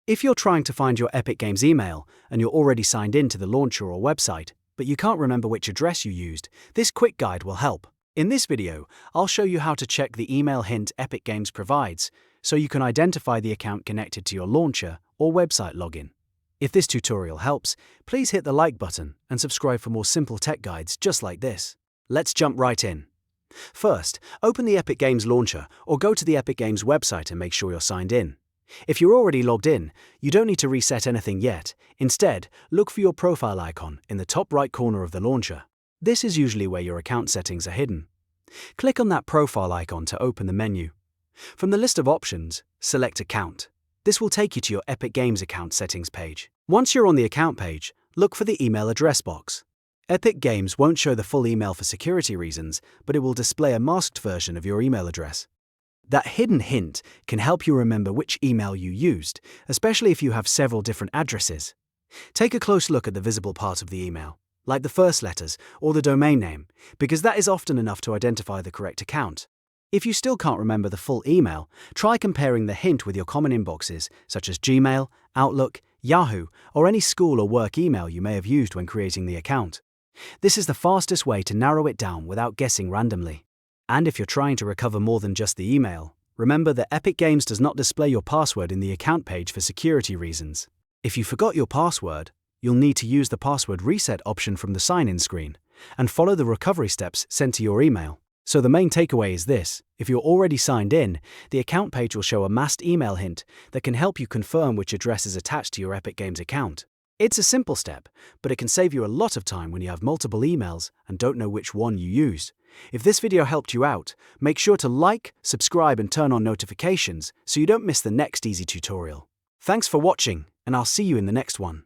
If you're trying to find your Epic Games email and you're already signed in to the launcher or website, but you can't remember which address you used, this quick guide will help. In this video, I'll show you how to check the email hint Epic Games provides so you can identify the account connected to your launcher or website login. If this tutorial helps, please hit the like button and subscribe for more simple tech guides just like this. Let's jump right in. First, open the Epic Games launcher or go to the Epic Games website and make sure you're signed in. If you're already logged in, you don't need to reset anything yet. Instead, look for your profile icon in the top right corner of the launcher. This is usually where your account settings are hidden. Click on that profile icon to open the menu. From the list of options, select Account. This will take you to your Epic Games account settings page. Once you're on the account page, look for the email address box. Epic Games won't show the full email for security reasons, but it will display a masked version of your email address. That hidden hint can help you remember which email you used, especially if you have several different addresses. Take a close look at the visible part of the email, like the first letters or the domain name, because that is often enough to identify the correct account. If you still can't remember the full email, try comparing the hint with your common inboxes, such as Gmail, Outlook, Yahoo, or any school or work email you may have used when creating the account. This is the fastest way to narrow it down without guessing randomly. And if you're trying to recover more than just the email, remember that Epic Games does not display your password in the account page for security reasons. If you forgot your password, you'll need to use the password reset option from the sign-in screen and follow the recovery steps sent to your email. So the main takeaway is this: if you're already signed in, the account page will show a masked email hint that can help you confirm which address is attached to your Epic Games account. It's a simple step, but it can save you a lot of time when you have multiple emails and don't know which one you used. If this video helped you out, make sure to like, subscribe and turn on notifications so you don't miss the next easy tutorial. Thanks for watching, and I'll see you in the next one.